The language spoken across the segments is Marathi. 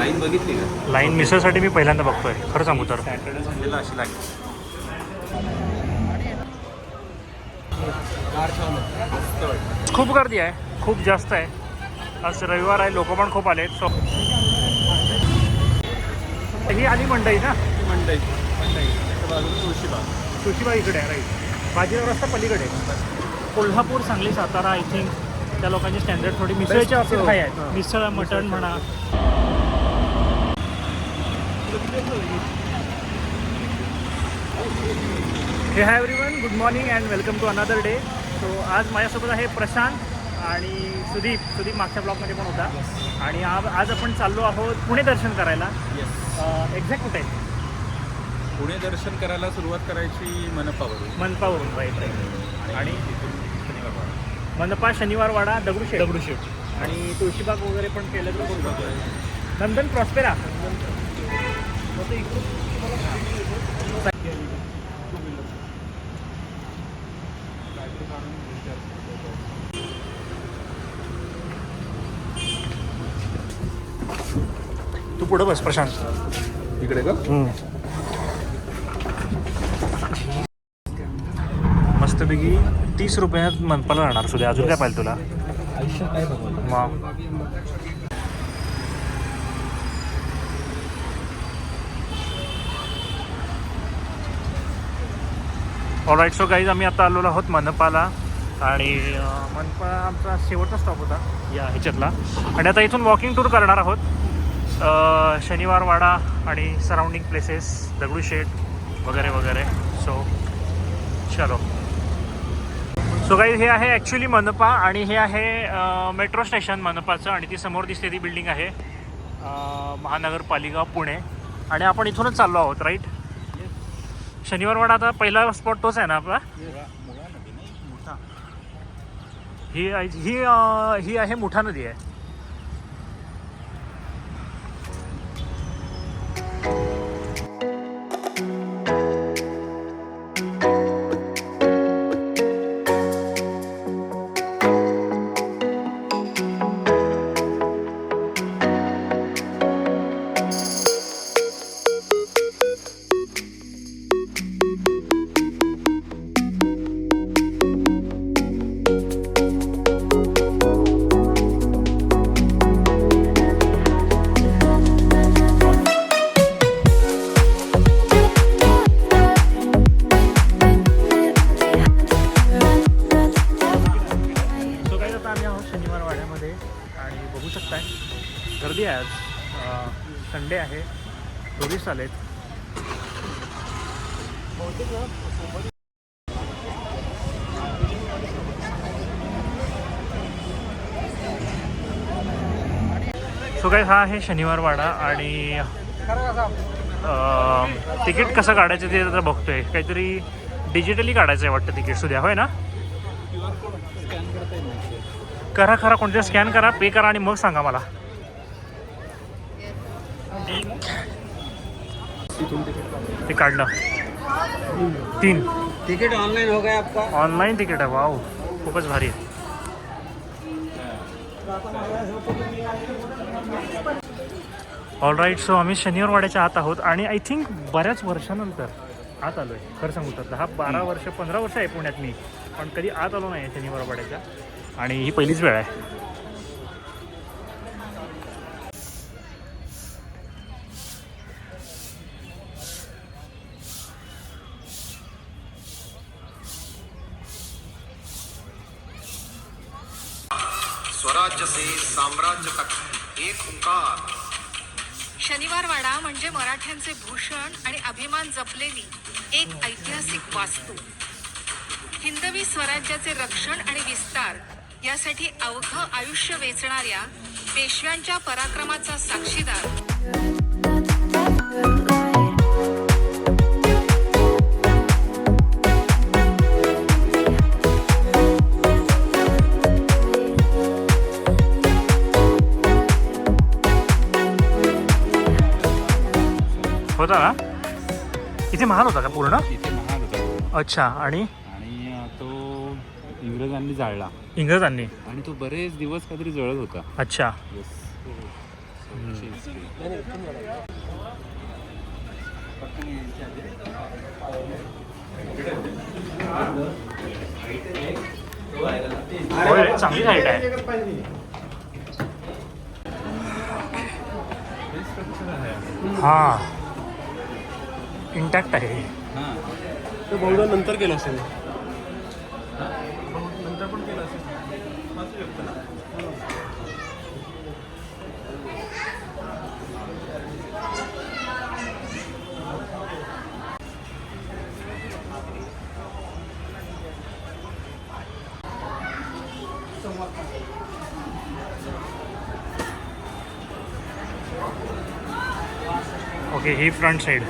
लाईन बघितली का? लाईन मिसळसाठी मी पहिल्यांदा बघतोय, खरं सांगू तर. सॅटर्डे संडेला अशी लागली. खूप गर्दी आहे, खूप जास्त आहे. आज रविवार आहे, लोक पण खूप आलेत. सो ही आली मंडई ना, मंडई तुळशीबाग इकडे आहे, राईट. बाजीराव रस्ता पलीकडे. कोल्हापूर, सांगली, सातारा, आय थिंक त्या लोकांची स्टँडर्ड थोडी मिसळच्या बाबतीत हाय आहे. मिसळ, मटण म्हणा. हे hi everyone, good morning and welcome to another day. So आज माझ्यासोबत आहे प्रशांत आणि सुदीप मागच्या ब्लॉगमध्ये पण होता. आणि आज आपण चाललो आहोत पुणे दर्शन करायला. एक्झॅक्ट कुठे आहे? पुणे दर्शन करायला सुरुवात करायची मनपावरून, राईट. आणि मनपा, शनिवारवाडा, दगडूशेठ आणि तुळशीबाग वगैरे पण केलं तर करू शकतो. नंदन प्रॉस्पेरा. तू पुढं बस प्रशांत. इकडे का? मस्तपैकी 30 रुपयात मनपाला राहणार. सुद्धा अजून काय पाहिजे तुला? आयुष्यात काय बघायला? मग ऑलराईट. सो गाईज, आम्ही आता आलेलो आहोत मनपाला. आणि मनपा आमचा शेवटचा स्टॉप होता या ह्याच्यातला. आणि आता इथून वॉकिंग टूर करणार आहोत. शनिवारवाडा आणि सराउंडिंग प्लेसेस, दगडूशेठ वगैरे वगैरे. सो चलो. सो गाईज, हे आहे ॲक्च्युली मनपा आणि हे आहे मेट्रो स्टेशन मनपाचं. आणि ती समोर दिसते ती बिल्डिंग आहे महानगरपालिका पुणे. आणि आपण इथूनच चाललो आहोत, राईट. शनिवारवाडा आता पहिला स्पॉट तोच आहे ना आपला? ही आहे मुठा नदी आहे. शनिवारवाड्यामध्ये आणि बघू शकताय गर्दी आहे. आज संडे आहे, टुरिस्ट आलेत. सो काय, हा आहे शनिवारवाडा. आणि तिकीट कसं काढायचं ते आता बघतोय. काहीतरी डिजिटली काढायचं आहे वाटतं तिकीट. सुद्धा होय ना? करा कोणत्या स्कॅन करा, पे करा आणि मग सांगा मला. ते काढलं. 3 तिकीट ऑनलाइन हो गया आपका? ऑनलाईन तिकीट आहे. वाव, खूपच भारी आहे. ऑलराईट. सो आम्ही शनिवारवाड्याच्या आत आहोत आणि आय थिंक बऱ्याच वर्षानंतर आत आलो आहे. खरं सांगू तर 10-12 वर्ष 15 वर्ष आहे पुण्यात मी, पण कधी आत आलो नाही शनिवारवाड्याच्या. आणि ही पहिलीच वेळ आहे. स्वराज्य से साम्राज्य तक एक ओंकार. शनिवारवाडा म्हणजे मराठ्यांचे भूषण आणि अभिमान जपलेली एक ऐतिहासिक वास्तू. हिंदवी स्वराज्याचे रक्षण आणि विस्तार यासाठी अवघं आयुष्य वेचणाऱ्या पेशव्यांच्या पराक्रमाचा साक्षीदार. होता ना? इथे महाल होता का पूर्ण? इथे महाल होता. अच्छा. आणि तो इंग्रजांनी जाळला. इंग्रजांनी? आणि तो बरेच दिवस काहीतरी जळत होता. अच्छा. होय रे, चांगली हाईट आहे. हा इंटॅक्ट आहे. हां ते बहुधा नंतर केलं असेल. नंतर पण केलं असेल असू शकतं ना. ओके, ही फ्रंट साईड.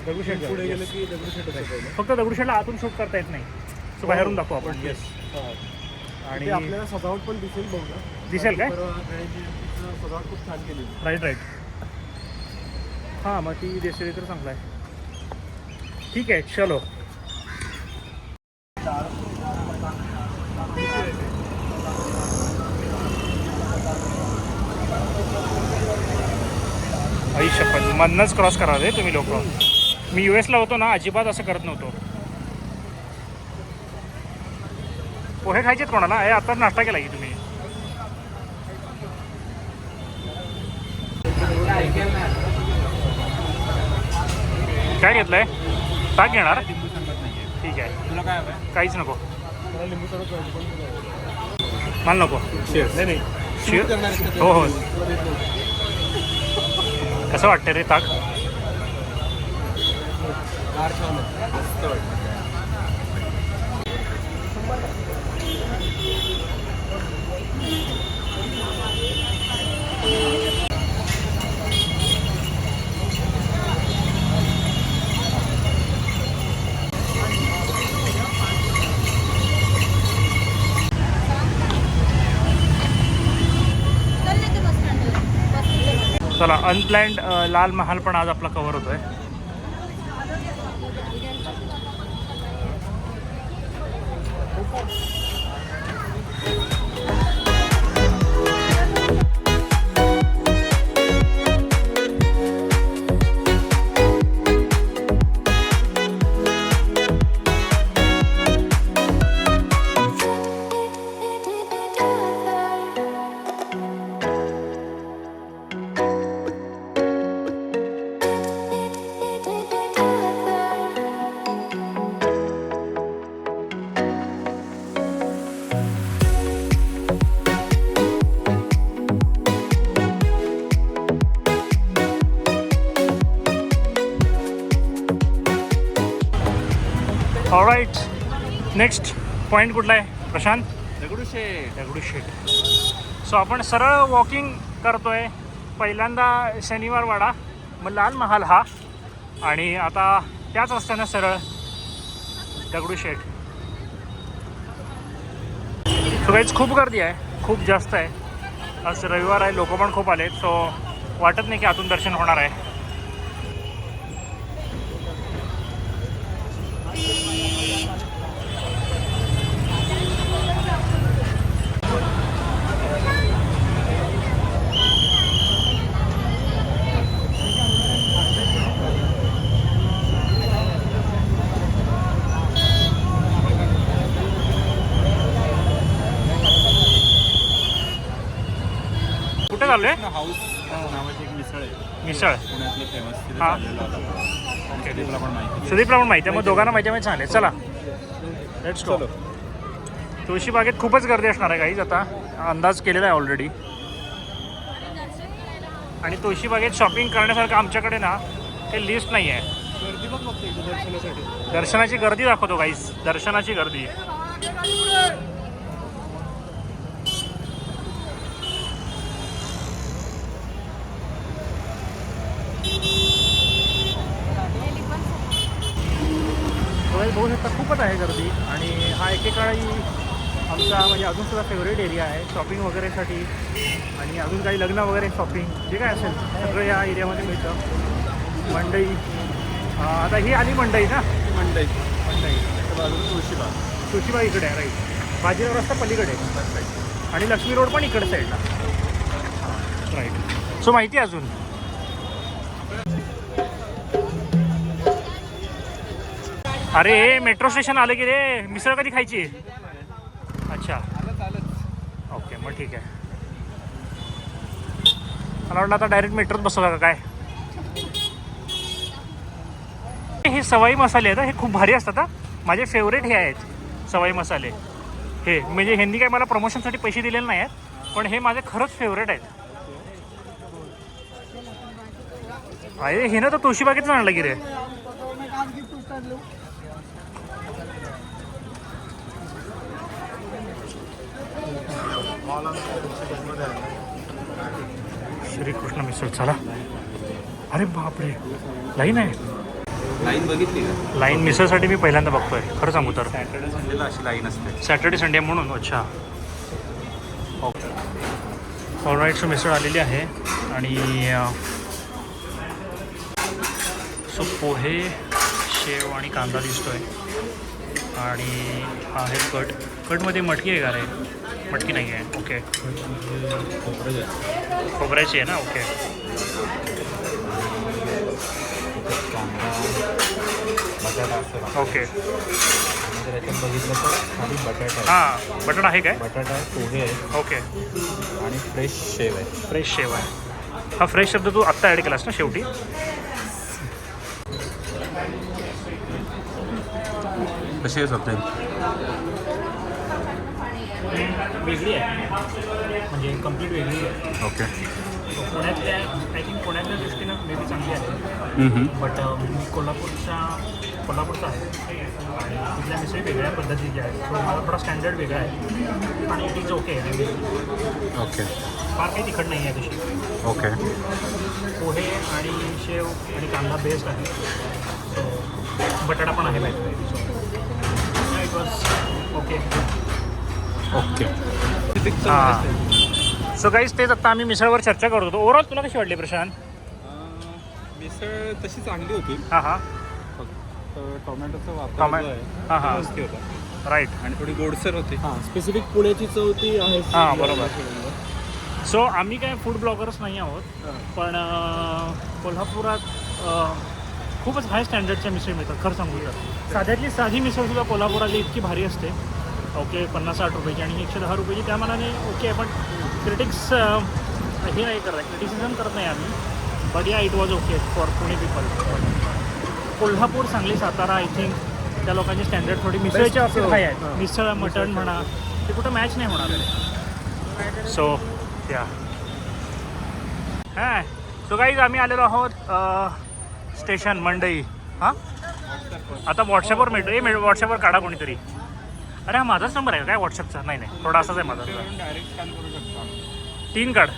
दगडूशेठ पुढे गेलं की दगडूशेठच आहे. फक्त दगडूशेठला आतून शूट करता येत नाही, सो बाहेरून दाखवू आपण. येस. आणि ते आपल्याला सजावट पण दिसेल बहुधा. दिसेल काय? परवा गणेश जयंतीचं सजावट खूप छान केली. Right right. हां, मग ती दिसेल तर चांगलं आहे. ठीक आहे, चलो. आई शपथ, मधनंच क्रॉस करावे तुम्ही लोक. मी US ला होतो ना, अजिबात असं करत नव्हतो. पोहे खायचेत कोणाला? हे आता नाश्ता केला की तुम्ही? काय घेतलंय? ताक घेणार? लिंबू सरबत नाही आहे. ठीक आहे, तुला काय हवं आहे? काहीच नको. मला लिंबू सरबत पाहिजे पण मला नको. नाही नाही. शिर? करणार आहेत का ते? हो हो. तुला देत नव्हतं. कसं वाटतं रे ताक? फार छान आहे. मस्त वाटतं. चला, अनप्लॅन्ड लाल महाल पण आज आपला कव्हर होतोय. ऑलराईट, नेक्स्ट पॉईंट कुठला आहे प्रशांत? दगडूशेठ. सो आपण सरळ वॉकिंग करतोय. पहिल्यांदा शनिवार वाडा, मग लाल महाल हा, आणि आता त्याच रस्त्यानं सरळ दगडूशेठ. सो गाईज खूप गर्दी आहे, खूप जास्त आहे. आज रविवार आहे, लोक पण खूप आलेत. सो वाटत नाही की आतून दर्शन होणार आहे. कुठे चाललोय? हाऊस नावाची एक मिसळ आहे, मिसळ. पुण्यातली फेमस. तिथे हां. चाललेलो आता. सुदीपला पण माहिती आहे. सुदीपला पण माहिती आहे, मग दोघांना माहिती आहे. चालेल, चला लेट्स गो. तुळशीबागेत खूपच गर्दी असणार आहे काहीच, आता अंदाज केलेला आहे ऑलरेडी. आणि तुळशीबागेत शॉपिंग करण्यासारखं आमच्याकडे ना ते लिस्ट नाही आहे. गर्दी पण बघते इकडे दर्शनासाठी. दर्शनाची गर्दी दाखवतो काहीच, दर्शनाची गर्दी. बघू शकता खूपच आहे गर्दी. आणि हा एकेकाळी आमचा म्हणजे अजूनसुद्धा फेवरेट एरिया आहे शॉपिंग वगैरेसाठी. आणि अजून काही लग्न वगैरे शॉपिंग जे काय असेल सगळं या एरियामध्ये मिळतं. मंडई, आता ही आली मंडई ना, मंडई मंडई बाजूला तुळशीबाग. तुळशीबाग इकडे आहे, राईट. बाजीराव रस्ता पलीकडे आहे. आणि लक्ष्मी रोड पण इकडे साईडला. राईट. सो माहिती आहे अजून अरे मेट्रो स्टेशन आलं की रे. मिसळ कधी खायची? अच्छा ओके मग ठीक आहे. मला वाटलं आता डायरेक्ट मेट्रोत बसवला का काय. हे सवाई मसाले आहेत हे खूप भारी असतात. माझे फेवरेट हे आहेत सवाई मसाले. हे म्हणजे ह्यांनी काय मला प्रमोशनसाठी पैसे दिलेले नाही आहेत पण हे माझे खरंच फेवरेट आहेत. अरे हे ना तर तुळशीबागेतच आणलं की रे. श्रीकृष्ण मिसळ चला. अरे बापरे लाईन आहे. लाईन बघितली का? लाईन मिसळसाठी मी पहिल्यांदा बघतोय खरं सांगू तर. सॅटर्डे संडेला अशी लाईन असते. सॅटर्डे संडे म्हणून. अच्छा ओके. ऑलराईट. सो मिसळ आलेली आहे आणि सो पोहे शेव आणि कांदा दिसतोय आणि आहे कट. कटमध्ये मटकी आहे का रे? मटकी नाही आहे. ओके खोबऱ्याची आहे ना. ओके ओके त्याच्यात बघितलं तर खाली बटाटा आहे. हां बटाटा आहे काय? बटाटा आहे, पोहे आहे ओके आणि फ्रेश शेव आहे. फ्रेश शेव आहे. हा फ्रेश शब्द तू आत्ता ॲड केलास ना शेवटी. कशी आहे सध्या? वेगळी आहे म्हणजे कम्प्लीट वेगळी आहे. ओके. पुण्यातल्या आय थिंक पुण्यातल्या दृष्टीनं मे बी चांगली आहे बट मी कोल्हापूरचा आहे आणि तिथल्या मिसळी वेगळ्या पद्धतीच्या आहेत. सो मला थोडा स्टँडर्ड वेगळा आहे आणि इट इज ओके. ओके फार काही तिखट नाही आहे तशी. ओके. पोहे आणि शेव आणि कांदा बेस्ट आहे. सो बटाटा पण आहे पाहिजे. So it was okay okay. हां. सो गाईज तेच आता आम्ही मिसळवर चर्चा करत होतो. ओव्हरऑल तुला कशी वाटली प्रशांत? मिसळ तशी चांगली होती. हां हां फक्त टोमॅटोचा वापर टोमॅटो. जो आहे हां हां व्यवस्थित होता राईट. आणि थोडी गोडसर होती. हां स्पेसिफिक पुण्याची चव ती आहे. हां बरोबर. सो आम्ही काय फूड ब्लॉगर्स नाही आहोत पण कोल्हापुरात खूपच हाय स्टँडर्डच्या मिसळ मिळतात खरं सांगू तर. साध्यातली साधी मिसळसुद्धा कोल्हापुरातली इतकी भारी असते. ओके 50-60 रुपयाची आणि 110 रुपयाची. त्या मानाने ओके पण क्रिटिक्स हे नाही करत क्रिटिसिझम करत नाही आम्ही बट या it was okay for Pune people. Kolhapur Sangli Satara I think त्या लोकांची स्टँडर्ड थोडी मिसळच्या बाबतीत हाय आहे. मिसळ मटण म्हणा ते कुठं मॅच नाही होणार. सो या हां. सो गाईज आम्ही आलेलो आहोत स्टेशन मंडई. हां आता व्हॉट्सअपवर मिळतो. व्हॉट्सअपवर काढा कोणीतरी. अरे हा माझाच नंबर आहे काय व्हॉट्सअपचा? नाही नाही थोडा असाच आहे माझा. डायरेक्ट स्कॅन करू शकता. 3 काढ.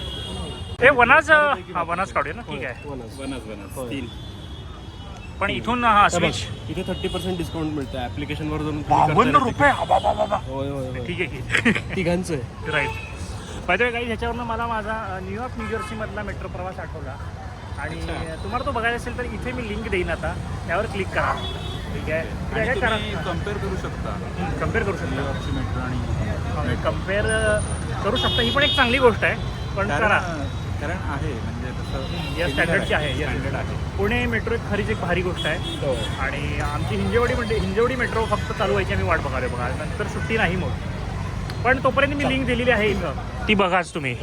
वनाज हां वनाज काढूया ना. ठीक आहे बनस 3. पण इथून हां स्विच इथे 30% डिस्काउंट मिळतं ॲप्लिकेशनवर जाऊन. 52 रुपये. बाबा होय होय होय. ठीक आहे की तिघांचं आहे. राईट. पाहिजे काही ह्याच्यावरनं मला माझा न्यूयॉर्क न्यूजर्सीमधला मेट्रो प्रवास आठवला आणि तुम्हाला तो बघायला असेल तर इथे मी लिंक देईन आता त्यावर क्लिक करा. ठीक आहे आणि करा. तुम्ही कम्पेअर करू शकता कम्पेअर करू शकता. न्यूयॉर्कची मेट्रो आणि कम्पेअर करू शकता. ही पण एक चांगली गोष्ट आहे पण करा. कारण आहे म्हणजे तसं या स्टँडर्डची आहे. स्टँडर्ड आहे. पुणे मेट्रो एक खरीच एक भारी गोष्ट आहे आणि आमची हिंजवडी मेट्रो फक्त चालू व्हायची आम्ही वाट बघायला नंतर सुट्टी नाही मग. पण तोपर्यंत मी लिंक दिलेली आहे इथं ती बघाच तुम्ही.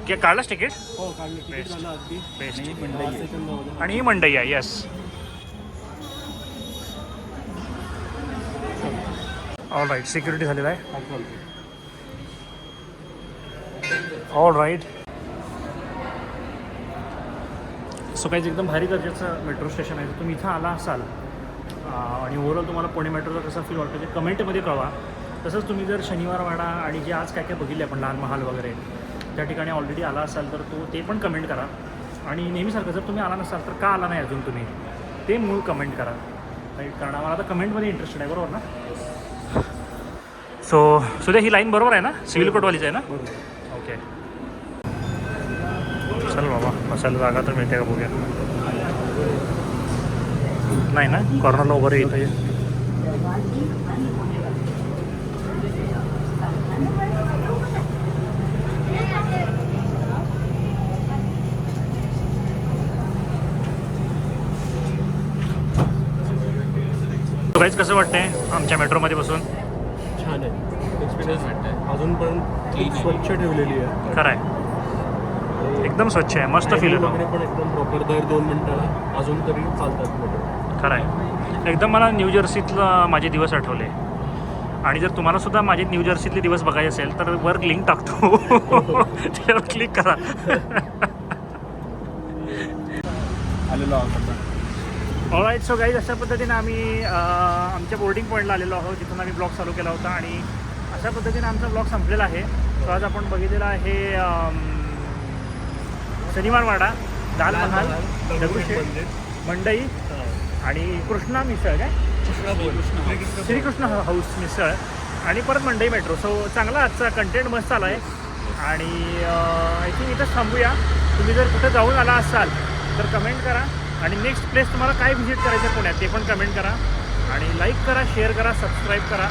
की काढलंच तिकीट? हो काढलं तिकीट झालं अगदी. बेस्ट. आणि ही मंडई आहे. Yes all right. सिक्युरिटी झालेला आहे. All right. सो काहीच एकदम भारी दर्जाचं मेट्रो स्टेशन आहे. तुम्ही इथं आला असाल आणि ओव्हरऑल तुम्हाला पुणे मेट्रोचा कसा फील वाटतो ते कमेंटमध्ये कळवा. तसंच तुम्ही जर शनिवार वाडा आणि जे आज काय काय बघितले आपण लाल महाल वगैरे त्या ठिकाणी ऑलरेडी आला असाल तर ते पण कमेंट करा. आणि नेहमीसारखं जर तुम्ही आला नसाल तर का आला नाही अजून तुम्ही ते मूळ कमेंट करा. राईट. कारण आम्हाला आता कमेंटमध्ये इंटरेस्टेड आहे. बरोबर ना? सो सुद्धा ही लाईन बरोबर आहे ना? सिव्हिल कोर्टवालीच आहे ना? ओके चल बाबा बसायला जागा तर मिळते का बघूया. नाही ना कॉर्नरला उभं येतं. सो गाईज कसं वाटतंय आमच्या मेट्रोमध्ये बसून? छान आहे एक्सपिरियन्स वाटतंय. अजून पण खूप स्वच्छ ठेवलेली आहे. खरं आहे, एकदम स्वच्छ आहे, मस्त फील Timing येतो. वगैरे पण एकदम प्रॉपर दर 2 मिनिटाला अजून तरी चालतात मेट्रो. खरं आहे, एकदम मला न्यू जर्सीतलं माझे दिवस आठवले. आणि जर तुम्हाला सुद्धा माझे न्यू जर्सीतले दिवस बघायचे असेल तर वर लिंक टाकतो त्यावर क्लिक करा. आलेलो आहोत. ऑलराईट, सो गाईज अशा पद्धतीने आम्ही आमच्या बोर्डिंग पॉईंटला आलेलो आहोत जिथून आम्ही ब्लॉग चालू केला होता आणि अशा पद्धतीने आमचा ब्लॉग संपलेला आहे. सो आज आपण बघितलेला आहे शनिवार वाडा, लाल महाल, दगडूशेठ, मंडई आणि कृष्णा मिसळ, काय श्रीकृष्ण हाऊस मिसळ आणि परत मंडई मेट्रो. सो चांगला आजचा कंटेंट मस्त आला आहे आणि आय थिंक इथंच थांबूया. तुम्ही जर कुठं जाऊन आला असाल तर कमेंट करा आणि नेक्स्ट प्लेस तुम्हाला काय व्हिजिट करायचं आहे पुण्यात ते पण कमेंट करा आणि लाईक करा, शेअर करा, सबस्क्राईब करा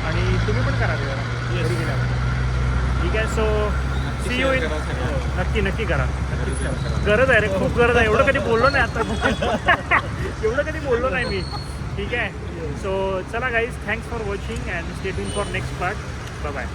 आणि तुम्ही पण करा ते जरा घरी गेल्यावर. ठीक आहे, सो सी यू इन. नक्की करा, गरज आहे रे, खूप गरज आहे. एवढं कधी बोललो नाही आता एवढं कधी बोललो नाही मी. ठीक आहे, सो चला guys, thanks for watching and stay tune for next part. Bye bye.